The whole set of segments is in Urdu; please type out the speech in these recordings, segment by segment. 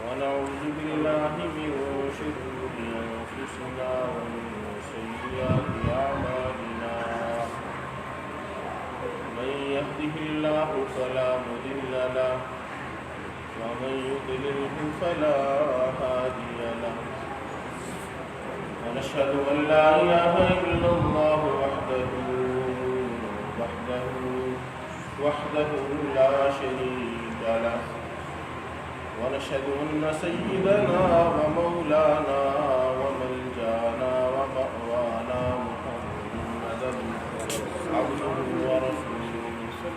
ونعوذ بالله من شرور أنفسنا ومن سيئات أعمالنا من يهده الله فلا مضل له ومن يضلله فلا هادي له ونشهد أن لا إله إلا الله وحده لا شريك له ونشهد أن سيدنا ومولانا وملجانا ومأوانا محمدا عبده ورسوله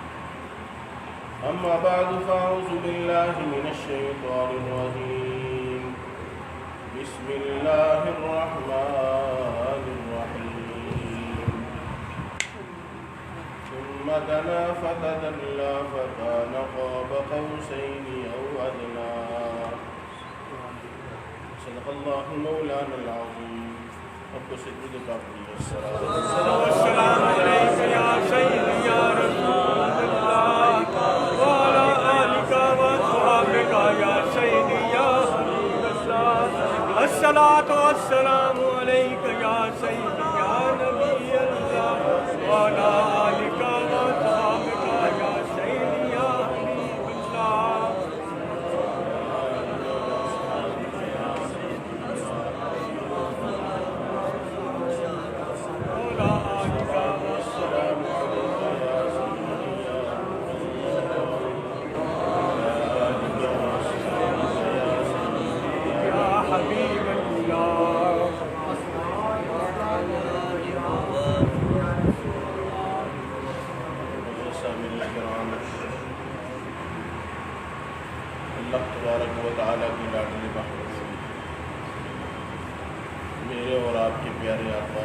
أما بعد فأعوذ بالله من الشيطان الرجيم بسم الله الرحمن الرحيم ثم دنا فتدلى فكان قاب قوسين أو أدنى صدق الله مولانا العظيم رب سجدك الصلاة والسلام عليك يا سيدي يا رسول الله وعلى آلك وأصحابك يا سيدي يا حبيب الله الصلاة والسلام عليك يا سيدي يا نبي الله وعلى آلك وأصحابك يا سيدي يا حبيب الله اللہ تبارک و تعالیٰ کی لاڈلی محبوب میرے اور آپ کے پیارے آقا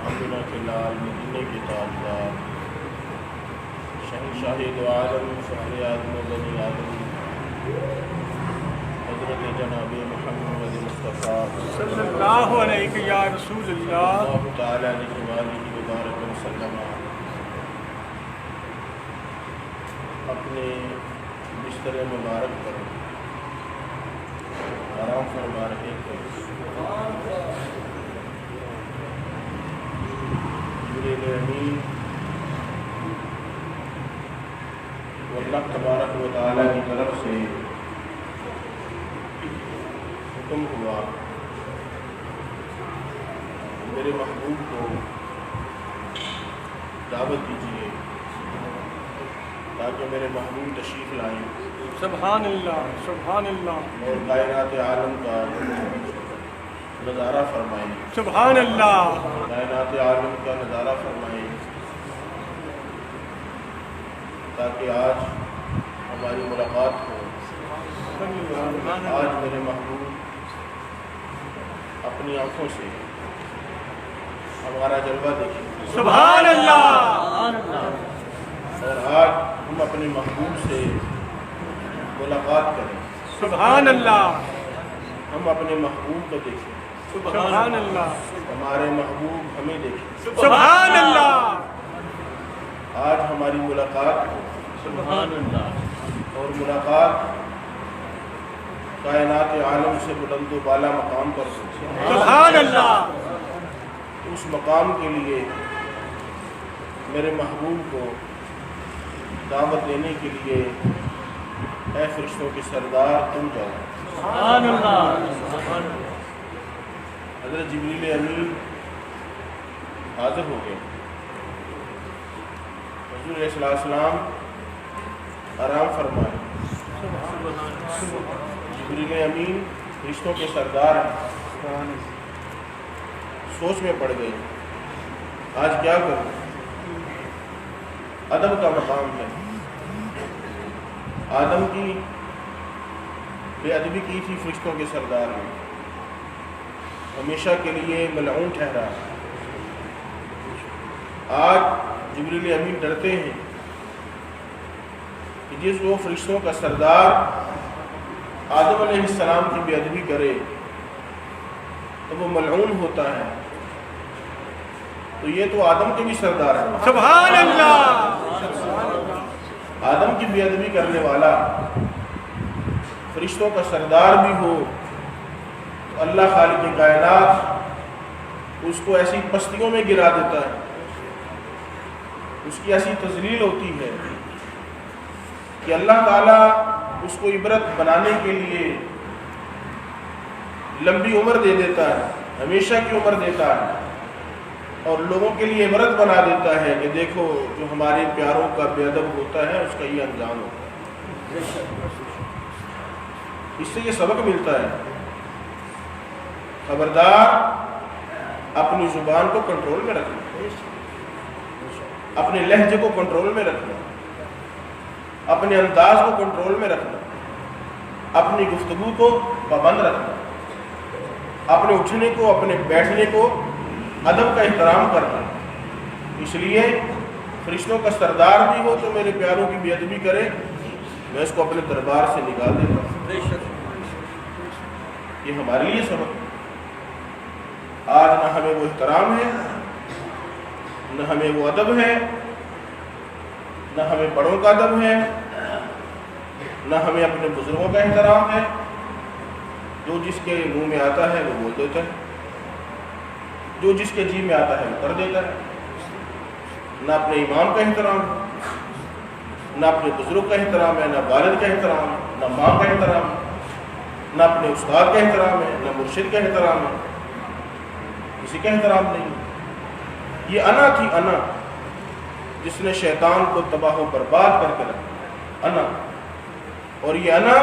آمنہ کے لال مدینے کے تاجدار شہنشاہ دو عالم فخر آدم و بنی آدم حضرت جناب محمد مصطفیٰ صلی اللہ علیہ یا رسول اللہ اللہ تعالیٰ علیہ وآلہ وبارک وسلم اپنے بستر مبارک پر آرام فرما رہے تھے جبریل امین اللہ تبارک و تعالیٰ کی طرف سے حکم ہوا میرے محبوب کو دعوت دیجیے تاکہ میرے محبوب تشریف لائیں سبحان اللہ سبحان اللہ اور کائنات عالم کا نظارہ فرمائیں سبحان اللہ کائنات عالم کا نظارہ فرمائیں تاکہ آج ہماری ملاقات ہو آج میرے محبوب اپنی آنکھوں سے ہمارا جلوہ دیکھیں سبحان اللہ اور آج ہم اپنے محبوب سے ملاقات کریں سبحان اللہ ہم اپنے محبوب کو دیکھیں سبحان اللہ ہمارے محبوب ہمیں دیکھیں سبحان اللہ آج ہماری ملاقات ہو سبحان اللہ اور ملاقات کائنات عالم سے بلند و بالا مقام پر ہو سبحان اللہ اس مقام کے لیے میرے محبوب کو دعوت دینے کے لیے اے فرشتوں کے سردار تم جاؤ سبحان اللہ حضرت جبریل امین حاضر ہو گئے حضور علیہ السلام آرام فرمائے جبریل امین فرشتوں کے سردار ہیں سوچ میں پڑ گئی آج کیا کروں ادب کا مقام ہے آدم کی بے ادبی کی تھی فرشتوں کے سردار نے ہمیشہ کے لیے ملعون ٹھہرا آج جبریل امین ڈرتے ہیں کہ جس وہ فرشتوں کا سردار آدم علیہ السلام کی بے ادبی کرے تو وہ ملعون ہوتا ہے تو یہ تو آدم کے بھی سردار ہے سبحان اللہ آدم کی بے ادبی کرنے والا فرشتوں کا سردار بھی ہو تو اللہ خالق کائنات اس کو ایسی پستیوں میں گرا دیتا ہے، اس کی ایسی تذلیل ہوتی ہے کہ اللہ تعالیٰ اس کو عبرت بنانے کے لیے لمبی عمر دے دیتا ہے، ہمیشہ کی عمر دیتا ہے، اور لوگوں کے لیے عبرت بنا دیتا ہے کہ دیکھو جو ہمارے پیاروں کا بے ادب ہوتا ہے اس کا یہ انجام ہوتا ہے۔ اس سے یہ سبق ملتا ہے، خبردار اپنی زبان کو کنٹرول میں رکھنا، اپنے لہجے کو کنٹرول میں رکھنا، اپنے انداز کو کنٹرول میں رکھنا، اپنی گفتگو کو پابند رکھنا، اپنے اٹھنے کو، اپنے بیٹھنے کو ادب کا احترام کرنا۔ اس لیے فرشتوں کا سردار بھی ہو تو میرے پیاروں کی بے ادبی کرے، میں اس کو اپنے دربار سے نکال دیتا ہوں۔ یہ ہمارے لیے سبق ہے۔ آج نہ ہمیں وہ احترام ہے، نہ ہمیں وہ ادب ہے، نہ ہمیں بڑوں کا ادب ہے، نہ ہمیں اپنے بزرگوں کا احترام ہے۔ جو جس کے منہ میں آتا ہے وہ بول دیتا ہے، جو جس کے جی میں آتا ہے وہ کر دیتا ہے۔ نہ اپنے امام کا احترام ہے، نہ اپنے بزرگ کا احترام ہے، نہ والد کا احترام ہے، نہ ماں کا احترام ہے، نہ اپنے استاد کا احترام ہے، نہ مرشد کا احترام ہے، کسی کا احترام نہیں۔ یہ انا تھی، انا جس نے شیطان کو تباہ و برباد کر کے رکھا، انا۔ اور یہ انا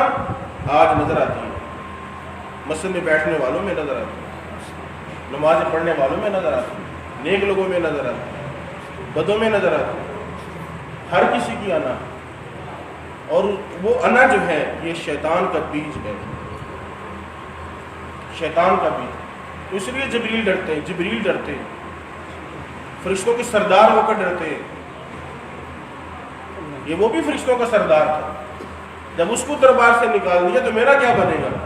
آج نظر آتی ہے، مسجد میں بیٹھنے والوں میں نظر آتی ہے، نماز پڑھنے والوں میں نظر آتی ہے، نیک لوگوں میں نظر آتی ہے، بدوں میں نظر آتی ہے، ہر کسی کی انا۔ اور وہ انا جو ہے یہ شیطان کا بیج ہے، شیطان کا بیج۔ اس لیے جبریل ڈرتے ہیں، جبریل ڈرتے ہیں، فرشتوں کے سردار ہو کر ڈرتے ہیں۔ یہ وہ بھی فرشتوں کا سردار تھا، جب اس کو دربار سے نکال دیا تو میرا کیا بنے گا؟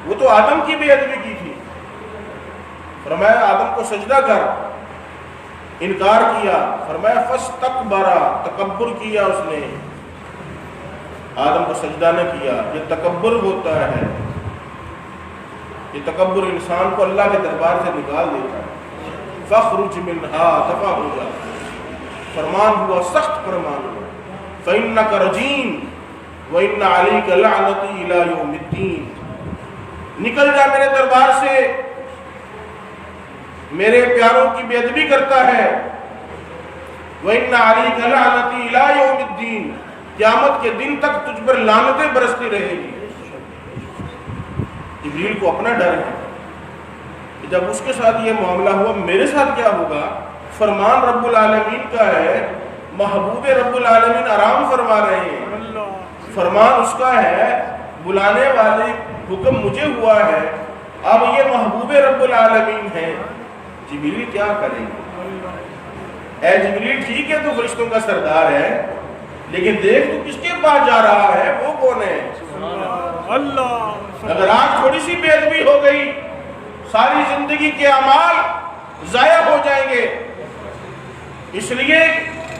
وہ تو آدم کی بے ادبی کی تھی، فرمایا آدم کو سجدہ کر، انکار کیا، فرمایا فاستکبر، تکبر کیا اس نے، آدم کو سجدہ نہ کیا۔ یہ تکبر ہوتا ہے، یہ تکبر انسان کو اللہ کے دربار سے نکال دیتا ہے۔ فخرج منہا، دفع ہو جا، فرمان ہوا، سخت فرمان ہوا، فإنک رجیم وإن علیک لعنتی الی یوم الدین، نکل جا میرے دربار سے، میرے پیاروں کی بے ادبی کرتا ہے، وإن علیک لعنتی الی یوم الدین، قیامت کے دن تک تجھ پر لعنتیں برستی رہے گی۔ جبریل کو اپنا ڈر ہے کہ جب اس کے ساتھ یہ معاملہ ہوا میرے ساتھ کیا ہوگا؟ فرمان رب العالمین کا ہے، محبوب رب العالمین آرام فرما رہے ہیں، فرمان اس کا ہے، بلانے والے حکم مجھے ہوا ہے، اب یہ محبوب رب العالمین ہے، جبریل کیا کریں گے؟ اے جبریل ٹھیک ہے تو فرشتوں کا سردار ہے، لیکن دیکھ تو کس کے پاس جا رہا ہے، وہ کون ہے؟ اللہ۔ اگر آج تھوڑی سی بے ادبی ہو گئی ساری زندگی کے اعمال ضائع ہو جائیں گے۔ اس لیے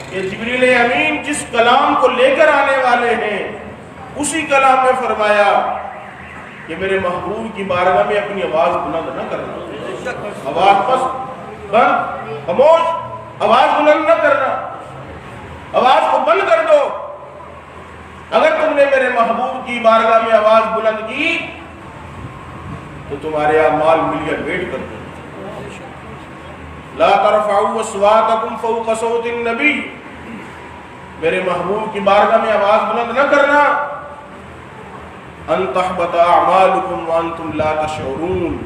کہ جبریل امین جس کلام کو لے کر آنے والے ہیں اسی کلام میں فرمایا کہ میرے محبوب کی بارگاہ میں اپنی آواز بلند نہ کرنا، آواز بس بند، خاموش، آواز بلند نہ کرنا، آواز کو بند کر دو۔ اگر تم نے میرے محبوب کی بارگاہ میں آواز بلند کی تو تمہارے اعمال ملین ویٹ کر دیں۔ لا ترفعوا اصواتکم فوق صوت النبی، میرے محبوب کی بارگاہ میں آواز بلند نہ کرنا، ان تحبط اعمالکم وانتم لا تشعرون،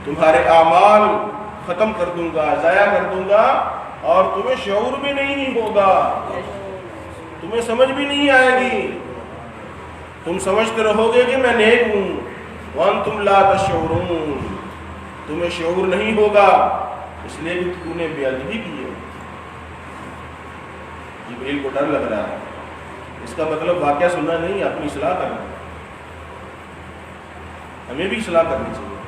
تمہارے اعمال ختم کر دوں گا، ضائع کر دوں گا، اور تمہیں شعور بھی نہیں ہوگا، تمہیں سمجھ بھی نہیں آئے گی، تم سمجھتے رہو گے کہ میں نیک ہوں، وانتم لا تشعرون، تمہیں شعور نہیں ہوگا، اس لیے کہ تم نے بے ادبی کی ہے۔ جبریل کو ڈر لگ رہا ہے، اس کا مطلب واقعہ سننا نہیں، اپنی اصلاح کرنا، ہمیں بھی اصلاح کرنی چاہیے۔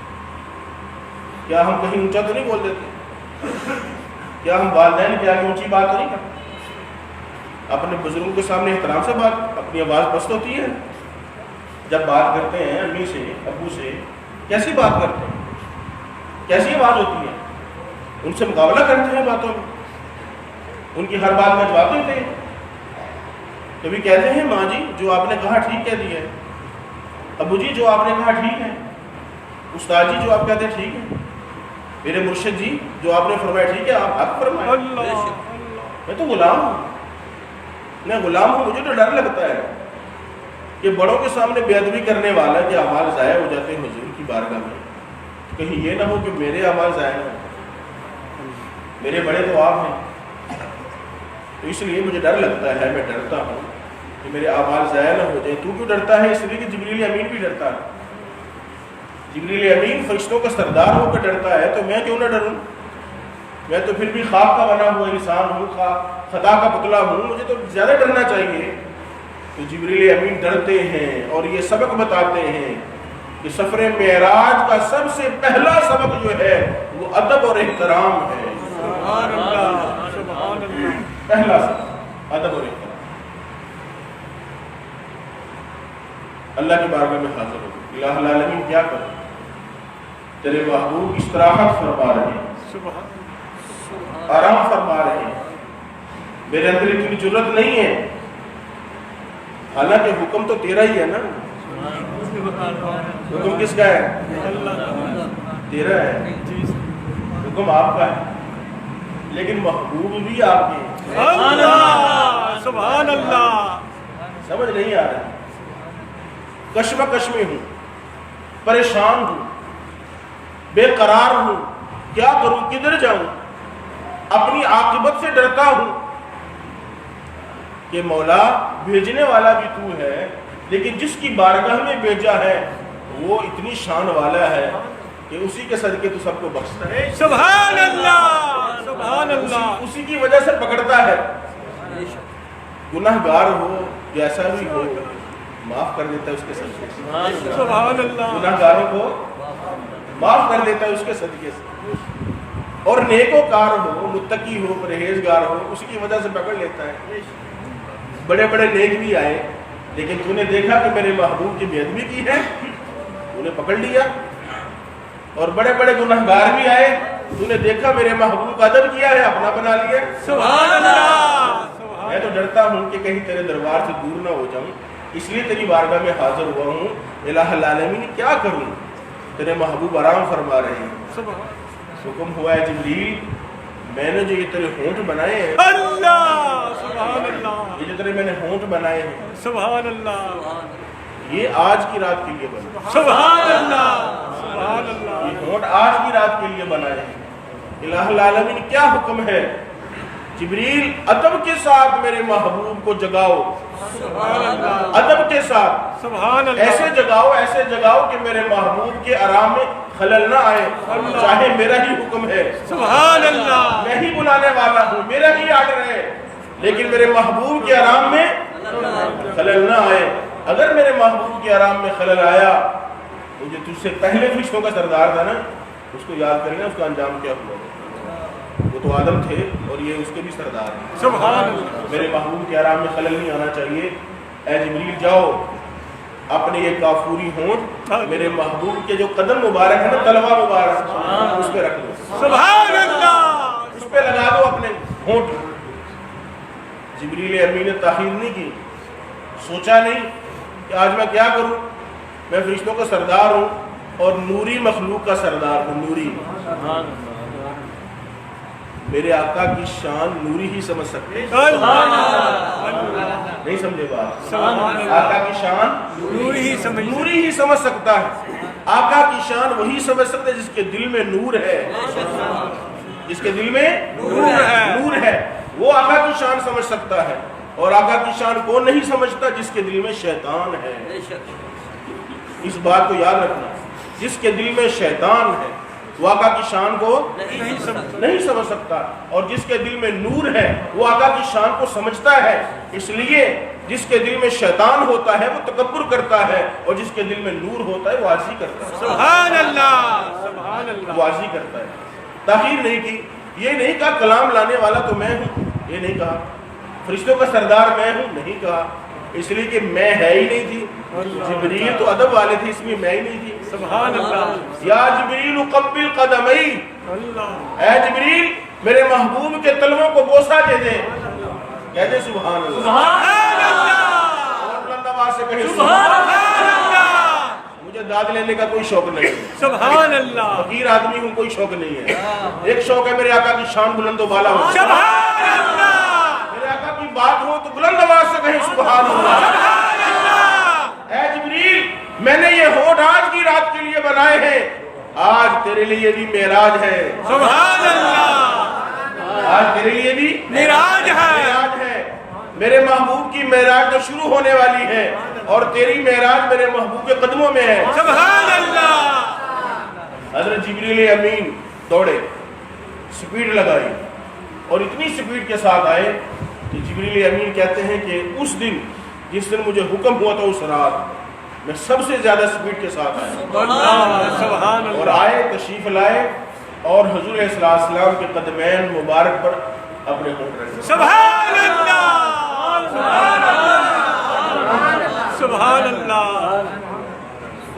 کیا ہم کہیں اونچا تو نہیں بول دیتے؟ کیا ہم والدین کے آگے اونچی بات تو نہیں کرتے؟ اپنے بزرگوں کے سامنے احترام سے بات، اپنی آواز پست ہوتی ہے؟ جب بات کرتے ہیں امی سے ابو سے کیسی بات کرتے ہیں، کیسی آواز ہوتی ہے، ان سے مقابلہ کرتے ہیں باتوں میں، ان کی ہر بات میں جواب دیتے ہیں، کبھی کہتے ہیں ماں جی جو آپ نے کہا ٹھیک کہہ دیا ہے، ابو جی جو آپ نے کہا ٹھیک ہے، استاد جی جو آپ کہتے ہیں ٹھیک ہے، میرے مرشد جی جو آپ نے فرمایا ٹھیک ہے، آپ حق فرمائیں۔ اللہ میں تو غلام ہوں، میں غلام ہوں، مجھے تو ڈر لگتا ہے کہ بڑوں کے سامنے بے ادبی کرنے والا کے اعمال ضائع ہو جاتے ہیں حضور کی بارگاہ میں، کہیں یہ نہ ہو کہ میرے اعمال ضائع نہ ہو، میرے بڑے تو آپ ہیں، تو اس لیے مجھے ڈر لگتا ہے، میں ڈرتا ہوں کہ میرے اعمال ضائع نہ ہو جائیں۔ تو کیوں ڈرتا ہے؟ اس لیے کہ جبریل امین بھی ڈرتا ہے، جبریل امین فرشتوں کا سردار ہو کر ڈرتا ہے، تو میں کیوں نہ ڈروں؟ میں تو پھر بھی خاک کا بنا ہوا انسان ہوں، خدا کا پتلا ہوں، مجھے تو زیادہ ڈرنا چاہیے۔ تو جبریل امین ڈرتے ہیں اور یہ سبق بتاتے ہیں کہ سفر معراج کا سب سے پہلا سبق جو ہے وہ ادب اور احترام ہے۔ سبحان اللہ، سبحان اللہ۔ پہلا سبق ادب اور احترام۔ اللہ کی بارگاہ میں حاضر ہو، الہ العالمین کیا کرے، تیرے محبوب استراحت فرما رہے ہیں، آرام فرما رہے ہیں، میرے اندر اتنی جرت نہیں ہے، حالانکہ حکم تو تیرا ہی ہے نا، حکم کس کا ہے؟ تیرا ہے، حکم آپ کا ہے، لیکن محبوب بھی آپ کے ہیں۔ اللہ سبحان اللہ۔ سمجھ نہیں آ رہا، کشمکش میں ہوں، پریشان ہوں، بے قرار ہوں، کیا کروں، کدھر جاؤں، اپنی عاقبت سے ڈرتا ہوں کہ مولا بھیجنے والا بھی تو ہے، لیکن جس کی بارگاہ میں بھیجا ہے وہ اتنی شان والا ہے کہ اسی کے صدقے تو سب کو بخشتا ہے، سبحان اللہ، سبحان اللہ۔ اسی کی وجہ سے پکڑتا ہے، گناہ گار ہو جیسا بھی ہو معاف کر دیتا ہے اس کے صدقے سے، سبحان اللہ۔ گناہ گاروں کو معاف کر دیتا ہے اس کے صدقے سے، اور نیکوکار ہو، متقی ہو، پرہیزگار ہو، اسی کی وجہ سے پکڑ لیتا ہے۔ بڑے بڑے نیک بھی آئے، لیکن تو نے دیکھا کہ میرے محبوب کی بے ادبی کی ہے، تو نے پکڑ لیا، اور بڑے بڑے گناہ گار بھی آئے، تو نے دیکھا میرے محبوب کا ادب کیا ہے، اپنا بنا لیا۔ سبحان اللہ۔ میں تو ڈرتا ہوں کہ کہیں تیرے دربار سے دور نہ ہو جاؤں، اس لیے تیری بارگاہ میں حاضر ہوا ہوں، الہ العالمین کیا کروں، تیرے محبوب آرام فرما رہے ہیں۔ حکم ہوا ہے جبریل، میں نے جو یہ تیرے ہونٹ بنائے ہیں، اللہ سبحان اللہ، یہ جو تیرے میں نے ہونٹ بنائے ہیں، سبحان اللہ، یہ آج کی رات کے لیے بنا، سبحان اللہ، سبحان اللہ۔ یہ ہونٹ آج کی رات کے لیے بنائے ہیں۔ الہ العالمین کیا حکم ہے؟ جبریل ادب کے ساتھ میرے محبوب کو جگاؤ، سبحان اللہ، ادب کے ساتھ، سبحان اللہ۔ ایسے جگاؤ کہ میرے محبوب کے آرام میں خلل نہ آئے، چاہے میرا ہی حکم ہے، سبحان اللہ، میں ہی بلانے والا ہوں، میرا ہی آرڈر ہے، لیکن میرے محبوب کے آرام میں خلل نہ آئے۔ اگر میرے محبوب کے آرام میں خلل آیا تو جو تجھ سے پہلے فرشتوں کا سردار تھا نا، اس کو یاد کریں نا، اس کا انجام کیا ہوا، وہ تو آدم تھے اور یہ اس کے بھی سردار ہیں۔ سبحان اللہ۔ میرے محبوب کے آرام میں خلل نہیں آنا چاہیے۔ اے جبریل جاؤ، اپنے یہ کافوری ہونٹ میرے محبوب کے جو قدم مبارک ہے نا، تلوا مبارک، اس پہ رکھ دو، سبحان اللہ، اس پہ لگا دو اپنے ہونٹ۔ جبریل امین نے تاخیر نہیں کی، سوچا نہیں کہ آج میں کیا کروں، میں فرشتوں کا سردار ہوں اور نوری مخلوق کا سردار ہوں، نوری۔ میرے آقا کی شان نوری ہی سمجھ سکتے ہیں، نہیں سمجھے بات؟ آقا کی شان نوری ہی سمجھ سکتا ہے، آقا کی شان وہی سمجھ سکتا ہے جس کے دل میں نور ہے، جس کے دل میں نور ہے، وہ آقا کی شان سمجھ سکتا ہے، اور آقا کی شان کون نہیں سمجھتا؟ جس کے دل میں شیطان ہے۔ اس بات کو یاد رکھنا، جس کے دل میں شیطان ہے وہ آقا کی شان کو نہیں سمجھ سکتا، اور جس کے دل میں نور ہے وہ آقا کی شان کو سمجھتا ہے۔ اس لیے جس کے دل میں شیطان ہوتا ہے وہ تکبر کرتا ہے، اور جس کے دل میں نور ہوتا ہے وہ عاجزی کرتا ہے، سبحان اللہ، سبحان اللہ، وہ عاجزی کرتا ہے۔ تاخیر نہیں کی، یہ نہیں کہا کلام لانے والا تو میں ہوں، یہ نہیں کہا فرشتوں کا سردار میں ہوں، نہیں کہا اس لیے کہ میں ہے ہی نہیں تھی. جبریل تو ادب والے تھے, اس میں میں ہی نہیں تھی. سبحان اللہ. یا جبریل قبل قدمی, اللہ. اے جبریل میرے محبوب کے تلووں کو بوسہ دے دے. کہتے سبحان اللہ. سبحان اللہ. اور بلند آواز سے کہیں سبحان اللہ. مجھے داد لینے کا کوئی شوق نہیں. سبحان اللہ. فقیر آدمی ہوں, کوئی شوق نہیں ہے. ایک شوق ہے میرے آقا کی شان بلند و بالا ہو. سبحان اللہ. میرے آقا کی بات ہو تو بلند آواز سے کہیں سبحان اللہ. سبحان اللہ. اے جبریل میں نے یہ ہونٹ آج کی رات کے لیے بنائے ہیں, آج تیرے لیے بھی معراج ہے. سبحان اللہ. آج تیرے لیے بھی معراج ہے. معراج ہے. میرے محبوب کی معراج تو شروع ہونے والی ہے, اور تیری معراج میرے محبوب کے قدموں میں ہے. سبحان اللہ. حضرت جبریل امین دوڑے, سپیڈ لگائی, اور اتنی سپیڈ کے ساتھ آئے کہ جبریل امین کہتے ہیں کہ اس دن جس دن مجھے حکم ہوا تھا اس رات میں سب سے زیادہ سپیڈ کے ساتھ آیا. اللہ. سبحان اور اللہ. آئے, تشریف لائے, اور حضور علیہ السلام کے قدمین مبارک پر اپنے ہونٹ رکھے. سبحان اللہ. سبحان اللہ. سبحان اللہ.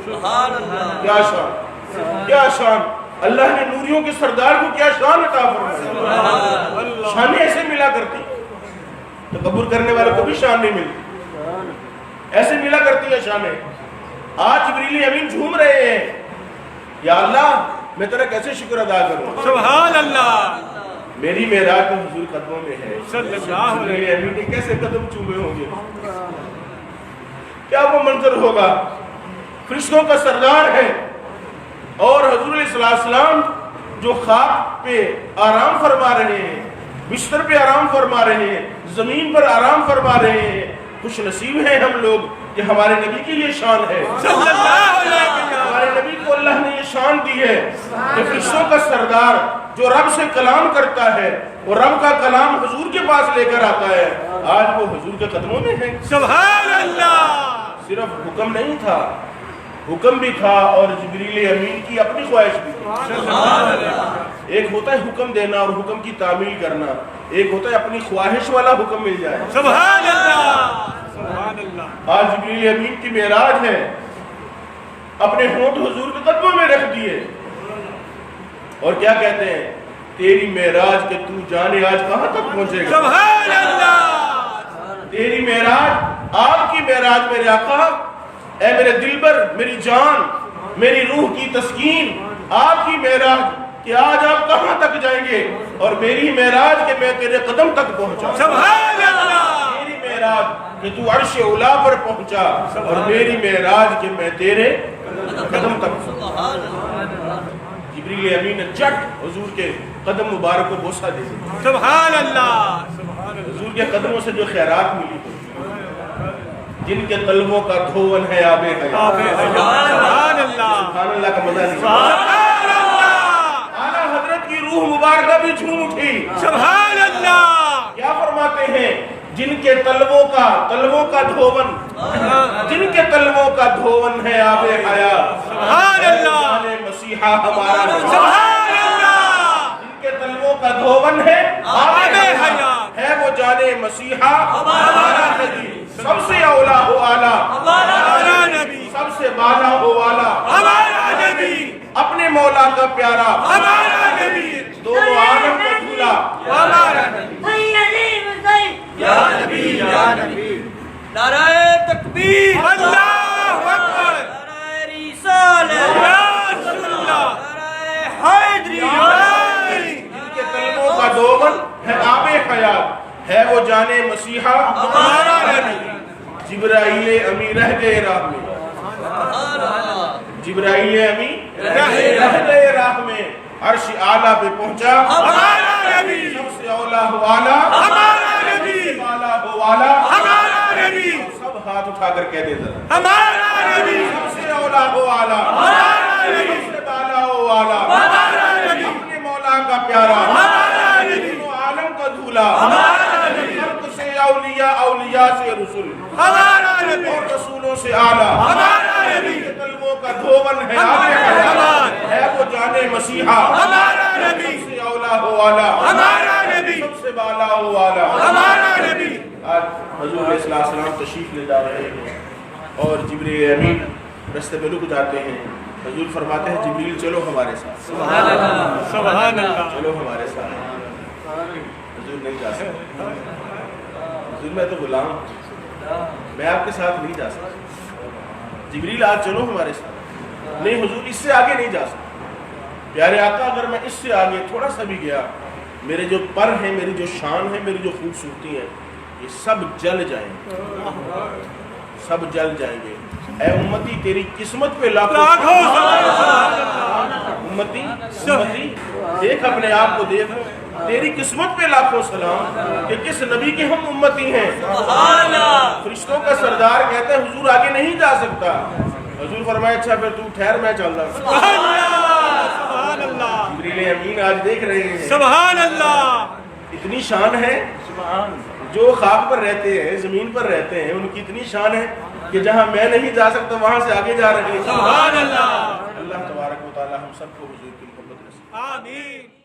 سبحان اللہ. کیا شان, کیا شان. اللہ نے نوریوں کے سردار کو کیا شان عطا فرمائی. شانیں ایسے ملا کرتی, تکبر کرنے والے کو بھی شان نہیں ملتی, ایسے ملا کرتی ہے شانیں. آج جبریل امین جھوم رہے ہیں, یا اللہ میں تیرا کیسے شکر ادا کروں. سبحان اللہ. میری معراج تو حضور قدموں میں ہے. صلی اللہ علیہ جبریل امین نے کیسے قدم چومے ہوں گے, کیا وہ منظر ہوگا. فرشتوں کا سردار ہے, اور حضور علیہ السلام جو خواب پہ آرام فرما رہے ہیں, بستر پہ آرام فرما رہے ہیں, زمین پر آرام فرما رہے ہیں. خوش نصیب ہیں ہم لوگ کہ ہمارے نبی کی یہ شان ہے. صلی اللہ علیہ وسلم. ہمارے نبی کو اللہ نے یہ شان دی ہے کہ فرشتوں کا سردار جو رب سے کلام کرتا ہے, وہ رب کا کلام حضور کے پاس لے کر آتا ہے, آج وہ حضور کے قدموں میں ہے. سبحان اللہ. صرف حکم نہیں تھا, حکم بھی تھا, اور جبریل امین کی اپنی خواہش بھی تھی. سبحان اللہ. ایک ہوتا ہے حکم دینا اور حکم کی تعمیل کرنا, ایک ہوتا ہے اپنی خواہش والا حکم مل جائے. سبحان اللہ. سبحان اللہ. آج جبریل امین کی معراج ہے, اپنے ہونٹ حضور کے قدموں میں رکھ دیے, اور کیا کہتے ہیں, تیری معراج کہ تو جانے آج کہاں تک پہنچے گا. سبحان اللہ. تیری معراج, آپ کی معراج میرے آقا, اے میرے دلبر, میری جان, میری روح کی تسکین, آپ کی معراج کہ آج آپ کہاں تک جائیں گے, اور میری معراج کہ میں تیرے قدم تک پہنچا. سبحان اللہ. میری معراج کہ تو عرش اولا پر پہنچا, اور میری معراج کہ میں تیرے قدم تک پہنچا. جبریل امین نے جٹ حضور کے قدم مبارک کو بوسہ دے دیا. سبحان اللہ. سبحان اللہ. حضور کے قدموں سے جو خیرات ملی, جن کے قلبوں کا دھون ہے آب حیات. سبحان اللہ. سبحان اللہ کا مزہ نہیں. سبحان اللہ. اعلیٰ حضرت کی روح مبارکہ بھی جھوم اٹھی. سبحان اللہ. کیا فرماتے ہیں, جن کے تلووں کا دھون, جن کے تلووں کا دھون ہے آب حیات. سبحان اللہ. مسیحا ہمارا نبی. سبحان اللہ. جن کے تلووں کا دھون ہے آب حیات, ہے وہ جانے مسیحا ہمارا نبی. سب سے اولا ہو آلہ ہمارا نبی. سب سے بالا ہو والا ہمارا نبی. اپنے مولا کا پیارا ہمارا نبی. دونوں عالم کا دھولا ہمارا نبی. یا نبی. یا نبی. نعرہ تکبیر. اللہ اکبر. نعرہ رسالت. یا رسول اللہ. نعرہ حیدری. جن کے قلبوں کا دھون ہے آب حیات, ہے وہ جانے مسیحا ہمارا نبی. جبرائیل امی رہ گئے راہ میں, جبرائیل امی رہ گئے راہ میں, عرش اعلیٰ پہ پہنچا ہمارا نبی. سب سے اولا ہو آلہ ہمارا نبی. بالا ہو والا ہمارا نبی. سب ہاتھ اٹھا کر کہہ دے ذرا, ہمارا نبی. سب سے اولا ہو آلہ ہمارا نبی. سب سے بالا ہو والا ہمارا نبی. اپنے مولا کا پیارا ہمارا نبی. دونوں عالم کا دھولا, ہمارا نبی. خلق سے اولیاء, اولیاء سے رسول, ہمارا نبی. اور رسولوں سے اعلیٰ, ہمارا نبی. قلبوں کا دھون ہے آب حیات, ہے وہ جانے مسیحا ہمارا نبی. سب سے اولا ہو والا ہمارا نبی. سب سے بالا ہو والا. ہمارا نبی. آج حضور علیہ السلام تشریف لے جا رہے ہیں اور جبریل امین رستے میں رک جاتے ہیں. حضور فرماتے ہیں جبریل چلو ہمارے ساتھ, سبحان اللہ, سبحان اللہ. چلو ہمارے ساتھ. حضور نہیں جا سکتے, حضور میں تو غلام ہوں, میں آپ کے ساتھ نہیں جا سکتا. جبریل آج چلو ہمارے ساتھ. نہیں حضور اس سے آگے نہیں جا سکتا. پیارے آقا اگر میں اس سے آگے تھوڑا سا بھی گیا, میرے جو پر ہیں, میری جو شان ہے, میری جو خوبصورتی ہے, یہ سب جل جائیں گے, سب جل جائیں گے. اے امتی تیری قسمت پہ لاکھوں امتی, امتی دیکھ اپنے آپ کو دیکھ, تیری قسمت پہ لاکھوں سلام کہ کس نبی کے ہم امتی ہیں. فرشتوں کا سردار کہتا ہے حضور آگے نہیں جا سکتا. حضور فرمایا اچھا پھر تو ٹھہر میں چل رہا. سبحان اللہ, جبریل امین آج دیکھ رہے ہیں. سبحان اللہ. اتنی شان ہے, جو خاک پر رہتے ہیں, زمین پر رہتے ہیں, ان کی اتنی شان ہے کہ جہاں میں نہیں جا سکتا وہاں سے آگے جا رہے ہیں. سبحان اللہ. اللہ تبارک و تعالی ہم سب کو حضور کی محبت نصیب. آمین.